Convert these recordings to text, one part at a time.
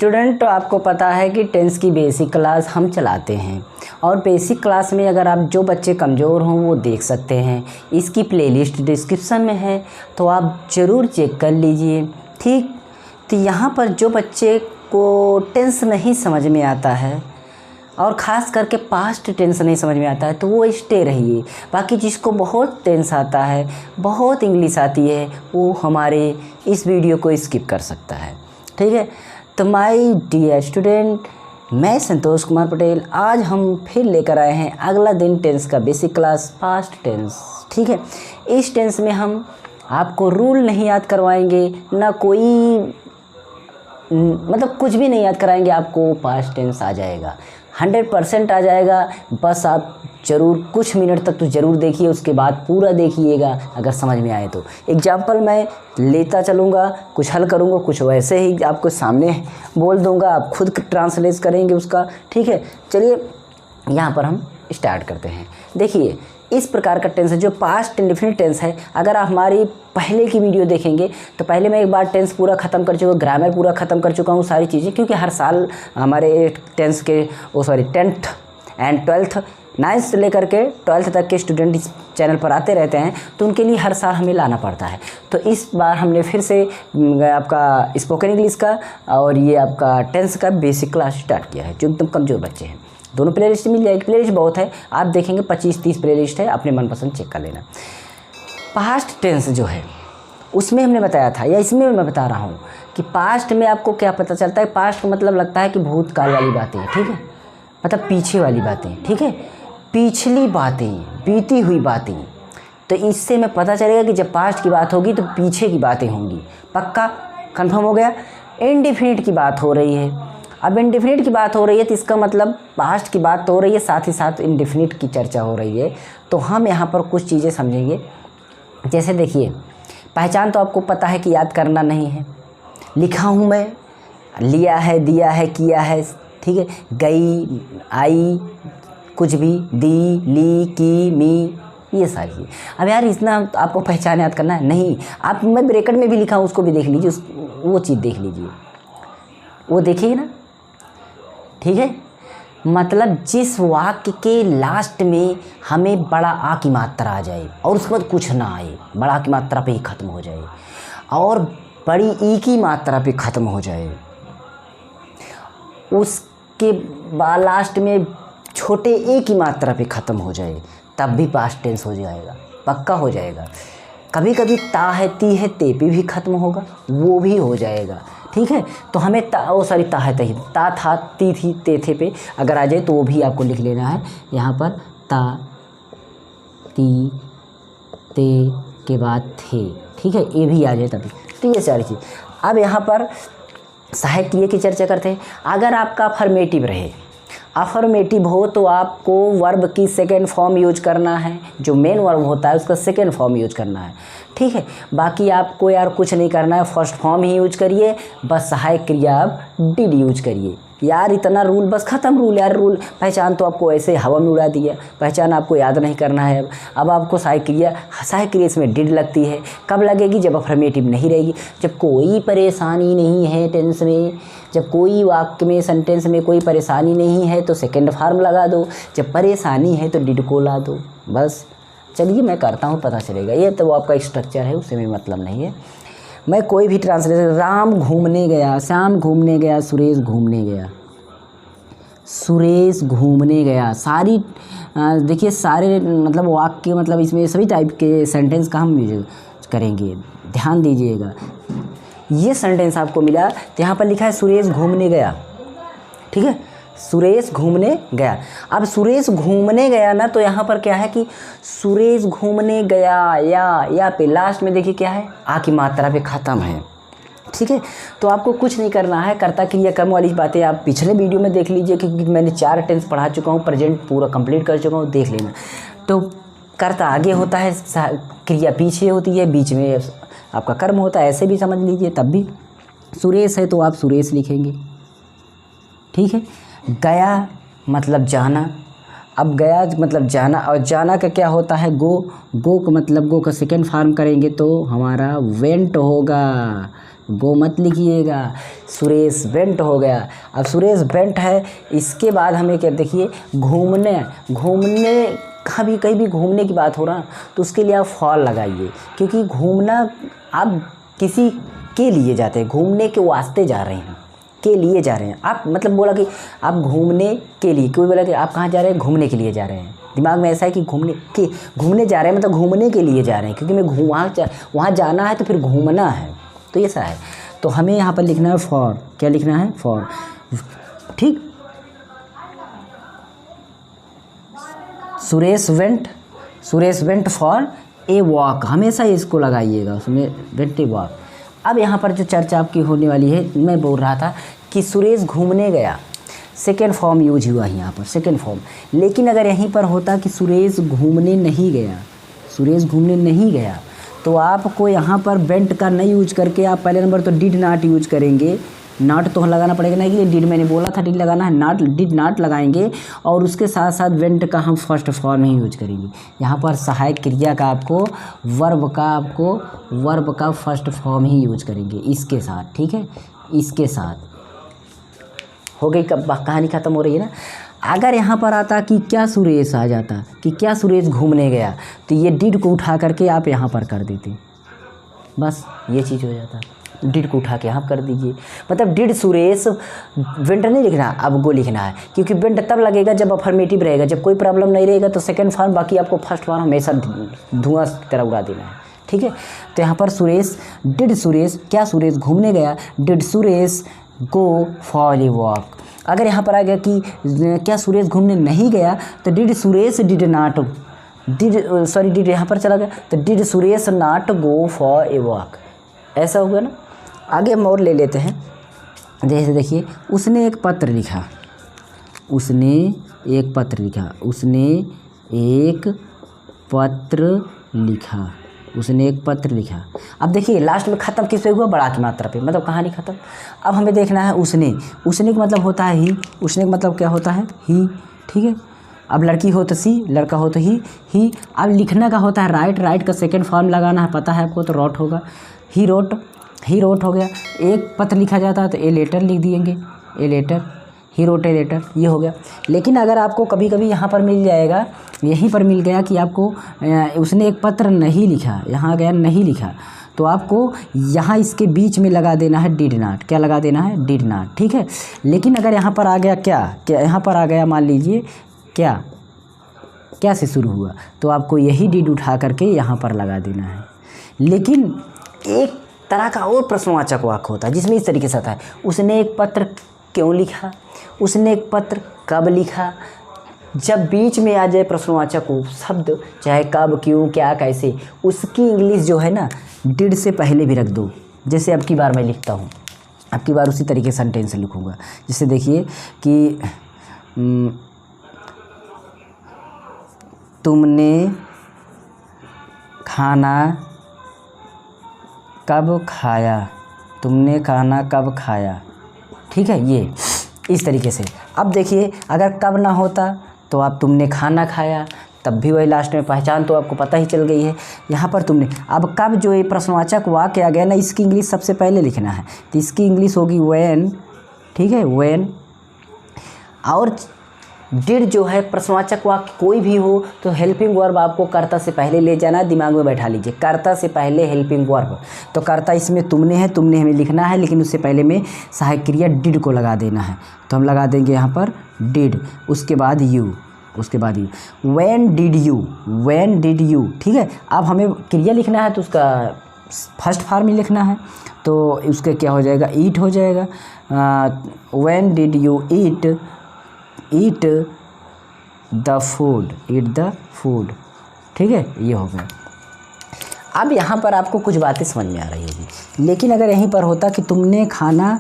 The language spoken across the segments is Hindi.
स्टूडेंट, तो आपको पता है कि टेंस की बेसिक क्लास हम चलाते हैं और बेसिक क्लास में अगर आप जो बच्चे कमज़ोर हों वो देख सकते हैं। इसकी प्लेलिस्ट डिस्क्रिप्शन में है, तो आप ज़रूर चेक कर लीजिए। ठीक, तो यहाँ पर जो बच्चे को टेंस नहीं समझ में आता है और ख़ास करके पास्ट टेंस नहीं समझ में आता है तो वो स्टे रहिए। बाकी जिसको बहुत टेंस आता है, बहुत इंग्लिश आती है, वो हमारे इस वीडियो को स्किप कर सकता है। ठीक है, तो माय डियर स्टूडेंट, मैं संतोष कुमार पटेल, आज हम फिर लेकर आए हैं अगला दिन टेंस का बेसिक क्लास पास्ट टेंस। ठीक है, इस टेंस में हम आपको रूल नहीं याद करवाएंगे, ना कोई मतलब कुछ भी नहीं याद कराएंगे, आपको पास्ट टेंस आ जाएगा, 100% आ जाएगा। बस आप ज़रूर कुछ मिनट तक तो ज़रूर देखिए, उसके बाद पूरा देखिएगा अगर समझ में आए तो। एग्जाम्पल मैं लेता चलूँगा, कुछ हल करूँगा, कुछ वैसे ही आपको सामने बोल दूँगा, आप खुद ट्रांसलेट करेंगे उसका। ठीक है, चलिए यहाँ पर हम स्टार्ट करते हैं। देखिए, इस प्रकार का टेंस है जो पास्ट इंडेफिनिट टेंस है। अगर आप हमारी पहले की वीडियो देखेंगे तो पहले मैं एक बार टेंस पूरा ख़त्म कर चुका हूँ, ग्रामर पूरा ख़त्म कर चुका हूँ, सारी चीज़ें, क्योंकि हर साल हमारे टेंस के 10th एंड 12th 9th से लेकर के 12th तक के स्टूडेंट इस चैनल पर आते रहते हैं, तो उनके लिए हर साल हमें लाना पड़ता है। तो इस बार हमने फिर से आपका स्पोकन इंग्लिश का और ये आपका टेंस का बेसिक क्लास स्टार्ट किया है, जो एकदम कमज़ोर बच्चे हैं। दोनों प्लेलिस्ट मिल जाएगी, प्लेलिस्ट बहुत है, आप देखेंगे 25-30 प्लेलिस्ट है, अपने मनपसंद चेक कर लेना। पास्ट टेंस जो है उसमें हमने बताया था, या इसमें मैं बता रहा हूँ कि पास्ट में आपको क्या पता चलता है। पास्ट का मतलब लगता है कि भूतकाल वाली बातें, ठीक है, मतलब पीछे वाली बातें, ठीक है, पिछली बातें, बीती हुई बातें। तो इससे मैं पता चलेगा कि जब पास्ट की बात होगी तो पीछे की बातें होंगी। पक्का कंफर्म हो गया। इंडेफिनिट की बात हो रही है, अब इंडेफिनिट की बात हो रही है तो इसका मतलब पास्ट की बात तो हो रही है, साथ ही साथ इंडेफिनिट की चर्चा हो रही है। तो हम यहाँ पर कुछ चीज़ें समझेंगे। जैसे देखिए, पहचान तो आपको पता है कि याद करना नहीं है। लिखा हूँ मैं, लिया है, दिया है, किया है, ठीक है, गई, आई, कुछ भी, दी, ली, की, मी, ये सारी चीज़। अब यार इतना आपको पहचान याद करना है नहीं, आप मैं ब्रैकेट में भी लिखा हूँ उसको भी देख लीजिए, वो चीज़ देख लीजिए, वो देखिए ना। ठीक है, मतलब जिस वाक्य के लास्ट में हमें बड़ा आ की मात्रा आ जाए और उसके बाद कुछ ना आए, बड़ा की मात्रा पे ही ख़त्म हो जाए और बड़ी ई की मात्रा पे ख़त्म हो जाए, उसके बाद लास्ट में छोटे ए की मात्रा पे ख़त्म हो जाए, तब भी पास्ट टेंस हो जाएगा, पक्का हो जाएगा। कभी कभी ता है, ती है, ते पे भी ख़त्म होगा, वो भी हो जाएगा। ठीक है, तो हमें ता है, तही, ता था, ती थी, ते थे पे अगर आ जाए तो वो भी आपको लिख लेना है यहाँ पर। ता, ती, ते के बाद थे, ठीक है, ये भी आ जाए तभी। तो ये सारी चीज़। अब यहाँ पर सहायक क्रिया की चर्चा करते हैं। अगर आपका अफर्मेटिव रहे, अफर्मेटिव हो तो आपको वर्ब की सेकेंड फॉर्म यूज करना है, जो मेन वर्ब होता है उसका सेकेंड फॉर्म यूज करना है। ठीक है, बाकी आपको यार कुछ नहीं करना है, फर्स्ट फॉर्म ही यूज करिए, बस सहायक क्रिया आप डिड यूज करिए। यार इतना रूल, बस ख़त्म रूल। यार रूल पहचान तो आपको ऐसे हवा में उड़ा दिया, पहचान आपको याद नहीं करना है। अब आपको सहायक क्रिया इसमें डिड लगती है। कब लगेगी? जब अफर्मेटिव नहीं रहेगी, जब कोई परेशानी नहीं है टेंस में, जब कोई वाक्य में, सेंटेंस में कोई परेशानी नहीं है तो सेकेंड फॉर्म लगा दो, जब परेशानी है तो डिड को ला दो। बस चलिए मैं करता हूँ, पता चलेगा। ये तो वो आपका स्ट्रक्चर है, उससे भी मतलब नहीं है। मैं कोई भी ट्रांसलेशन, राम घूमने गया, श्याम घूमने गया, सुरेश घूमने गया, सुरेश घूमने गया, सारी देखिए सारे मतलब वाक्य, मतलब इसमें सभी टाइप के सेंटेंस का हम यूज करेंगे, ध्यान दीजिएगा। ये सेंटेंस आपको मिला तो यहाँ पर लिखा है सुरेश घूमने गया, ठीक है, सुरेश घूमने गया। अब सुरेश घूमने गया ना, तो यहाँ पर क्या है कि सुरेश घूमने गया, या पे लास्ट में देखिए क्या है, आ की मात्रा पे ख़त्म है। ठीक है, तो आपको कुछ नहीं करना है, कर्ता क्रिया कर्म वाली बातें आप पिछले वीडियो में देख लीजिए, क्योंकि मैंने 4 टेंस पढ़ा चुका हूँ, प्रेजेंट पूरा कंप्लीट कर चुका हूँ, देख लेना। तो कर्ता आगे होता है, क्रिया पीछे होती है, बीच में आपका कर्म होता है, ऐसे भी समझ लीजिए। तब भी सुरेश है तो आप सुरेश लिखेंगे। ठीक है, गया मतलब जाना, अब गया मतलब जाना, और जाना का क्या होता है, गो का मतलब गो का सेकेंड फॉर्म करेंगे तो हमारा वेंट होगा, गो मत लिखिएगा। सुरेश वेंट हो गया। अब सुरेश वेंट है, इसके बाद हमें क्या, देखिए घूमने, कहीं भी घूमने की बात हो रहा तो उसके लिए आप फॉर लगाइए, क्योंकि घूमना आप किसी के लिए जाते हैं, घूमने के वास्ते जा रहे हैं, के लिए जा रहे हैं आप, मतलब बोला कि आप घूमने के लिए, कोई बोला कि आप कहाँ जा रहे हैं, घूमने के लिए जा रहे हैं, दिमाग में ऐसा है कि घूमने जा रहे हैं, मतलब घूमने के लिए जा रहे हैं, क्योंकि मैं वहाँ जाना है तो फिर घूमना है, तो ऐसा है। तो हमें यहाँ पर लिखना है फॉर, क्या लिखना है, फॉर, ठीक। Suresh went for a walk, हमेशा इसको लगाइएगा, उसमें वेंट ए वॉक। अब यहाँ पर जो चर्चा आपकी होने वाली है, मैं बोल रहा था कि सुरेश घूमने गया, सेकेंड फॉर्म यूज हुआ है यहाँ पर, सेकेंड फॉर्म। लेकिन अगर यहीं पर होता कि सुरेश घूमने नहीं गया, तो आपको यहाँ पर वेंट का नहीं यूज करके आप पहले नंबर तो डिड नॉट यूज करेंगे, नॉट तो लगाना पड़ेगा ना, कि डिड मैंने बोला था डिड लगाना है, नॉट, डिड नॉट लगाएंगे, और उसके साथ साथ वेंट का हम फर्स्ट फॉर्म ही यूज करेंगे। यहाँ पर सहायक क्रिया का आपको वर्ब का फर्स्ट फॉर्म ही यूज करेंगे इसके साथ, ठीक है, इसके साथ। हो गई, कब कहानी ख़त्म हो रही है ना। अगर यहाँ पर आता कि क्या सुरेश आ जाता, कि क्या सुरेश घूमने गया, तो ये डिड को उठा करके आप यहाँ पर कर देते, बस ये चीज़ हो जाता। डिड को उठा के यहाँ कर दीजिए, मतलब डिड सुरेश, वेंट नहीं लिखना, अब गो लिखना है, क्योंकि वेंट तब लगेगा जब अफर्मेटिव रहेगा, जब कोई प्रॉब्लम नहीं रहेगा तो सेकंड फॉर्म, बाकी आपको फर्स्ट फॉर्म हमेशा धुआं की तरह उड़ा देना है, ठीक है। तो यहाँ पर सुरेश, डिड सुरेश, क्या सुरेश घूमने गया, did Suresh go for a walk. अगर यहाँ पर आ गया कि क्या सुरेश घूमने नहीं गया, तो डिड सुरेश डिड यहाँ पर चला गया, तो did Suresh not go for a walk, ऐसा होगा ना। आगे हम और ले लेते हैं, जैसे देखिए उसने एक पत्र लिखा, अब देखिए लास्ट में ख़त्म किस पे हुआ, बड़ा की मात्रा पे, मतलब कहानी ख़त्म। अब हमें देखना है उसने का मतलब होता है ही, उसने का मतलब क्या होता है, ही, ठीक है। अब लड़की हो तो सी, लड़का हो तो ही। अब लिखना का होता है राइट का सेकंड फॉर्म लगाना है, पता है आपको, तो रोट होगा, ही रोट हो गया। एक पत्र लिखा जाता है तो ए लेटर लिख दिएंगे, a letter, he wrote a letter, ये हो गया। लेकिन अगर आपको कभी कभी यहाँ पर मिल जाएगा, यहीं पर मिल गया कि आपको उसने एक पत्र नहीं लिखा, यहाँ गया नहीं लिखा, तो आपको यहाँ इसके बीच में लगा देना है डिड नॉट, क्या लगा देना है, डिड नॉट, ठीक है। लेकिन अगर यहाँ पर आ गया क्या यहाँ पर आ गया, मान लीजिए क्या से शुरू हुआ, तो आपको यही डिड उठा करके यहाँ पर लगा देना है। लेकिन एक तरह का और प्रश्नवाचक वाक्य होता है जिसमें इस तरीके से आता है, उसने एक पत्र क्यों लिखा, उसने एक पत्र कब लिखा। जब बीच में आ जाए प्रश्नवाचक शब्द, चाहे कब, क्यों, क्या, कैसे, उसकी इंग्लिश जो है ना डिड से पहले भी रख दो। जैसे अब की बार मैं लिखता हूँ, अब की बार उसी तरीके से सेंटेंस लिखूँगा। जैसे देखिए कि तुमने खाना कब खाया, ठीक है, ये इस तरीके से। अब देखिए अगर कब ना होता तो आप तुमने खाना खाया, तब भी वही लास्ट में पहचान तो आपको पता ही चल गई है। यहाँ पर तुमने, अब कब जो ये प्रश्नवाचक वाक्य आ गया ना, इसकी इंग्लिश सबसे पहले लिखना है, तो इसकी इंग्लिश होगी व्हेन, ठीक है, व्हेन। और डिड जो है प्रश्नवाचक वाक्य कोई भी हो तो हेल्पिंग वर्ब आपको कर्ता से पहले ले जाना, दिमाग में बैठा लीजिए, कर्ता से पहले हेल्पिंग वर्ब। तो कर्ता इसमें तुमने है, तुमने हमें लिखना है, लेकिन उससे पहले में सहायक क्रिया डिड को लगा देना है, तो हम लगा देंगे यहाँ पर डिड, उसके बाद यू, व्हेन डिड यू, ठीक है। अब हमें क्रिया लिखना है तो उसका फर्स्ट फॉर्म ही लिखना है, तो उसके क्या हो जाएगा, ईट हो जाएगा। When did you eat the food, ठीक है, ये हो गया। अब यहाँ पर आपको कुछ बातें समझ में आ रही होगी, लेकिन अगर यहीं पर होता कि तुमने खाना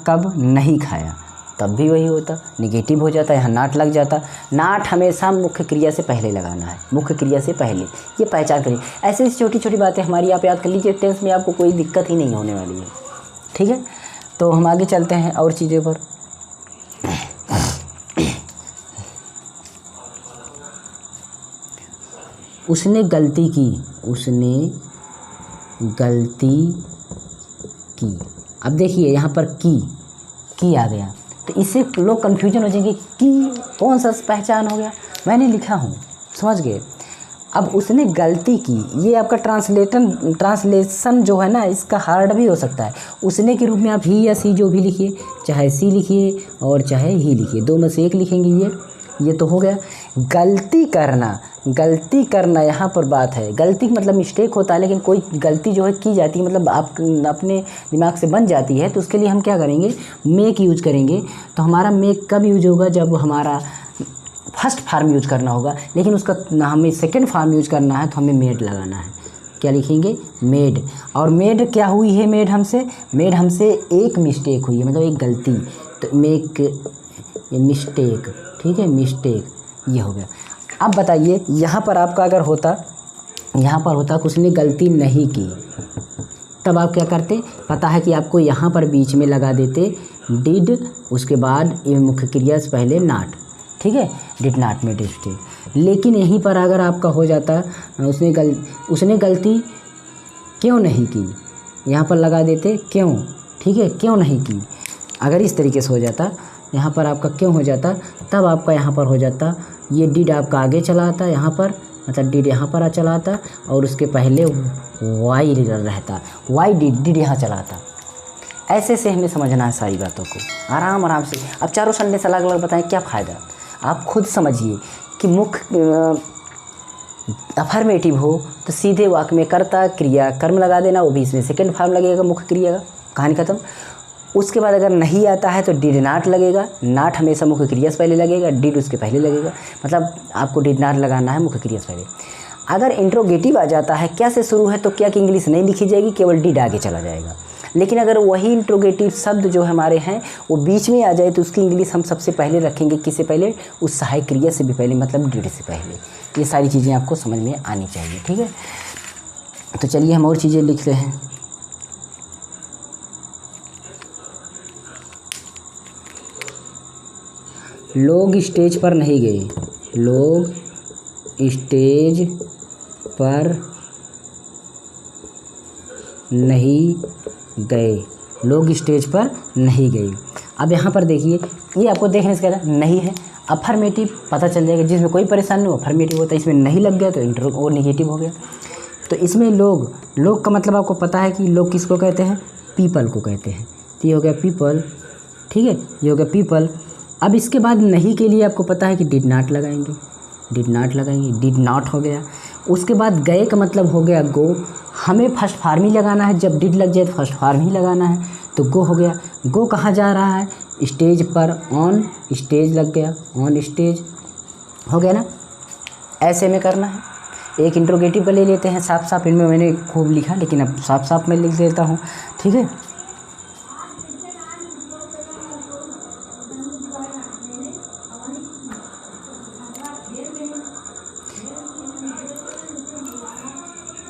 कब नहीं खाया, तब भी वही होता, निगेटिव हो जाता, यहाँ नाट लग जाता। नाट हमेशा मुख्य क्रिया से पहले लगाना है, मुख्य क्रिया से पहले, ये पहचान करिए। ऐसे छोटी छोटी बातें हमारी आप याद कर लीजिए, टेंस में आपको कोई दिक्कत ही नहीं होने वाली है, ठीक है। तो हम आगे चलते हैं और चीज़ों पर। उसने गलती की, उसने गलती की। अब देखिए यहाँ पर की आ गया, तो इससे लोग कन्फ्यूजन हो जाएंगे कि कौन सा पहचान हो गया, मैंने लिखा हूँ, समझ गए। अब उसने गलती की, ये आपका ट्रांसलेशन जो है ना, इसका हार्ड भी हो सकता है। उसने के रूप में आप ही या सी जो भी लिखिए, चाहे सी लिखिए और चाहे ही लिखिए, दो में से एक लिखेंगे। ये तो हो गया। गलती करना यहाँ पर बात है। गलती मतलब मिस्टेक होता है, लेकिन कोई गलती जो है की जाती है, मतलब आप अपने दिमाग से बन जाती है, तो उसके लिए हम क्या करेंगे, मेक यूज करेंगे। तो हमारा मेक कब यूज होगा, जब हमारा फर्स्ट फार्म यूज करना होगा, लेकिन उसका हमें सेकंड फार्म यूज करना है, तो हमें मेड लगाना है। क्या लिखेंगे, मेड। और मेड क्या हुई है, मेड हमसे एक मिस्टेक हुई है, मतलब एक गलती, तो मेक मिस्टेक, ठीक है, मिस्टेक, ये हो गया। अब बताइए यहाँ पर आपका अगर होता, यहाँ पर होता कि उसने गलती नहीं की, तब आप क्या करते, पता है कि आपको यहाँ पर बीच में लगा देते डिड, उसके बाद ये मुख्य क्रिया से पहले नॉट, ठीक है, डिड नॉट मेड मिस्टेक। लेकिन यहीं पर अगर आपका हो जाता उसने गलती क्यों नहीं की, यहाँ पर लगा देते क्यों, ठीक है, क्यों नहीं की। अगर इस तरीके से हो जाता, यहाँ पर आपका क्यों हो जाता, तब आपका यहाँ पर हो जाता, ये डिड आपका आगे चला आता यहाँ पर, मतलब डिड यहाँ पर चला आता, और उसके पहले वाई रहता, वाई डिड यहाँ चला आता। ऐसे से हमें समझना है सारी बातों को, आराम से। अब चारों सेंटेंस अलग अलग बताएं, क्या फ़ायदा, आप खुद समझिए कि मुख्य अफर्मेटिव हो तो सीधे वाक्य में कर्ता क्रिया कर्म लगा देना, वो भी इसमें सेकंड फॉर्म लगेगा मुख्य क्रिया का, कहानी खत्म। उसके बाद अगर नहीं आता है तो डिड नॉट लगेगा, नॉट हमेशा मुख्य क्रिया से पहले लगेगा, डिड उसके पहले लगेगा, मतलब आपको डिड नॉट लगाना है मुख्य क्रिया से पहले। अगर इंट्रोगेटिव आ जाता है, क्या से शुरू है, तो क्या की इंग्लिश नहीं लिखी जाएगी, केवल डिड आगे चला जाएगा। लेकिन अगर वही इंट्रोगेटिव शब्द जो हमारे हैं वो बीच में आ जाए, तो उसकी इंग्लिश हम सबसे पहले रखेंगे, किससे पहले, उस सहायक क्रिया से भी पहले, मतलब डिड से पहले। ये सारी चीज़ें आपको समझ में आनी चाहिए, ठीक है। तो चलिए हम और चीज़ें लिखते हैं। लोग स्टेज पर नहीं गए, लोग स्टेज पर नहीं गए, लोग स्टेज पर नहीं गए। अब यहाँ पर देखिए, ये आपको देखने से कहता नहीं है, अफर्मेटिव पता चल जाएगा, जिसमें कोई परेशानी नहीं, अफर्मेटिव होता है, इसमें नहीं लग गया तो इंटर और नेगेटिव हो गया। तो इसमें लोग का मतलब आपको पता है कि लोग किसको कहते हैं, पीपल को कहते हैं, तो ये हो गया पीपल, ठीक है, ये हो गया पीपल। अब इसके बाद नहीं के लिए आपको पता है कि डिड नॉट लगाएंगे, डिड नॉट हो गया। उसके बाद गए का मतलब हो गया गो, हमें फर्स्ट फार्म ही लगाना है, जब डिड लग जाए तो फर्स्ट फार्म ही लगाना है, तो गो हो गया। गो कहाँ जा रहा है, स्टेज पर, ऑन स्टेज लग गया, ऑन स्टेज हो गया ना। ऐसे में करना है। एक इंट्रोगेटिव पर ले लेते हैं साफ साफ, इनमें मैंने खूब लिखा, लेकिन अब साफ साफ मैं लिख देता हूँ, ठीक है।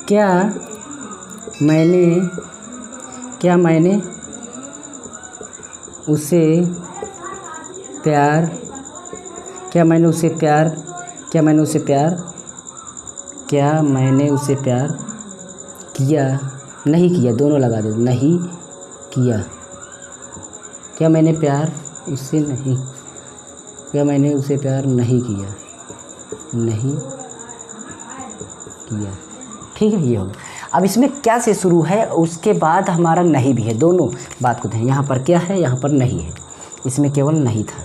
क्या मैंने उसे प्यार किया, नहीं किया, दोनों लगा दो, नहीं किया। क्या मैंने उसे प्यार नहीं किया, ठीक है, ये होगा। अब इसमें क्या से शुरू है, उसके बाद हमारा नहीं भी है, दोनों बात को दें। यहाँ पर क्या है, यहाँ पर नहीं है, इसमें केवल नहीं था,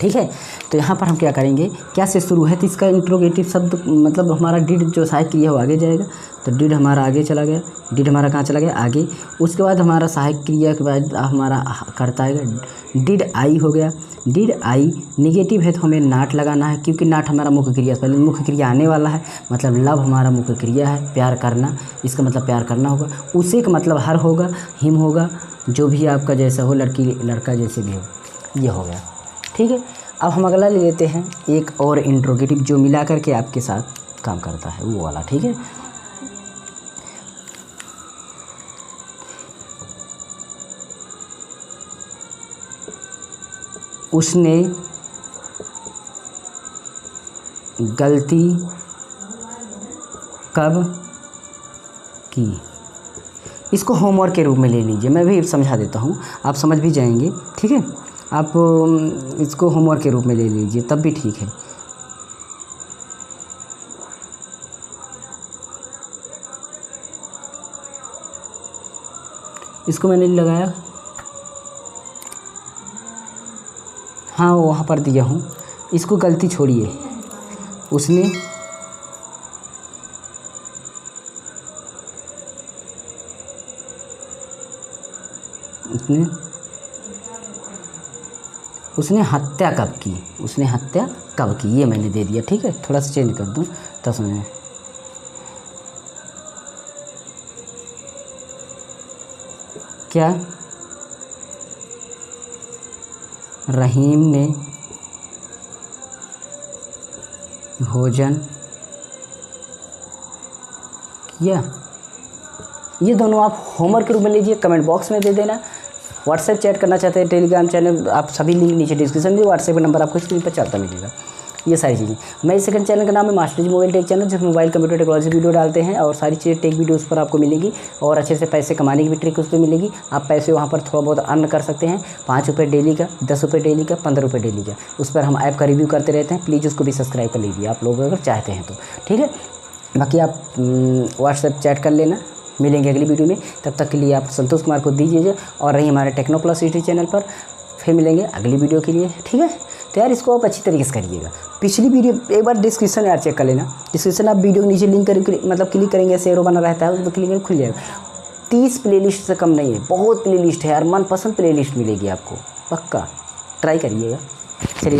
ठीक है। तो यहाँ पर हम क्या करेंगे, क्या से शुरू है, तो इसका इंट्रोगेटिव शब्द मतलब हमारा डिड जो सहायक क्रिया वो आगे जाएगा, तो डिड हमारा आगे चला गया, डिड हमारा कहाँ चला गया, आगे। उसके बाद हमारा सहायक क्रिया के बाद हमारा करता आएगा, डिड आई हो गया, डिड आई निगेटिव है तो हमें नॉट लगाना है, क्योंकि नॉट हमारा मुख्य क्रिया पहले, मुख्य क्रिया आने वाला है, मतलब लव हमारा मुख्य क्रिया है, प्यार करना, इसका मतलब प्यार करना होगा। उसे का मतलब हर होगा, हिम होगा, जो भी आपका जैसा हो, लड़की लड़का जैसे भी हो, ये हो गया, ठीक है। अब हम अगला ले लेते हैं, एक और इंट्रोगेटिव जो मिला करके आपके साथ काम करता है, वो वाला, ठीक है। उसने गलती कब की। इसको होमवर्क के रूप में ले लीजिए, मैं भी समझा देता हूँ, आप समझ भी जाएंगे, ठीक है। आप इसको होमवर्क के रूप में ले लीजिए तब भी ठीक है। इसको मैंने लगाया, हाँ वहाँ पर दिया हूँ। इसको गलती छोड़िए, उसने उसने हत्या कब की, उसने हत्या कब की, ये मैंने दे दिया, ठीक है। थोड़ा सा चेंज कर दूँ तो समझ, क्या रहीम ने भोजन किया। ये दोनों आप होमवर्क के रूप में लीजिए, कमेंट बॉक्स में दे देना। व्हाट्सएप चैट करना चाहते हैं, टेलीग्राम चैनल, आप सभी लिंक नीचे डिस्क्रिप्शन में, व्हाट्सएप नंबर आपको स्क्रीन पर चलता मिलेगा। ये सारी चीज़ें, मैं सेकंड चैनल का नाम है मास्टर जी मोबाइल टेक चैनल, जिसमें मोबाइल कंप्यूटर टेक्नोलॉजी वीडियो डालते हैं और सारी चीज़ें टेक वीडियो उस पर आपको मिलेगी और अच्छे से पैसे कमाने की भी ट्रिक उस पर मिलेगी। आप पैसे वहाँ पर थोड़ा बहुत अर्न कर सकते हैं, 5 रुपये डेली का, 10 रुपये डेली का, 15 रुपये डेली का। उस पर हम ऐप का रिव्यू करते रहते हैं, प्लीज़ उसको भी सब्सक्राइब कर लीजिए आप लोग अगर चाहते हैं तो, ठीक है। बाकी आप व्हाट्सएप चैट कर लेना, मिलेंगे अगली वीडियो में। तब तक के लिए आप संतोष कुमार को दीजिए और रही हमारे टेक्नो प्लस सिटी चैनल पर, फिर मिलेंगे अगली वीडियो के लिए, ठीक है। तो यार इसको आप अच्छी तरीके से करिएगा। पिछली वीडियो एक बार डिस्क्रिप्शन यार चेक कर लेना, डिस्क्रिप्शन आप वीडियो के नीचे लिंक मतलब क्लिक करेंगे, ऐसे एरो बना रहता है, उस पर क्लिक करेंगे खुल जाएगा। 30 प्लेलिस्ट से कम नहीं है, बहुत प्लेलिस्ट है यार, मनपसंद प्लेलिस्ट मिलेगी आपको, पक्का ट्राई करिएगा। चलिए।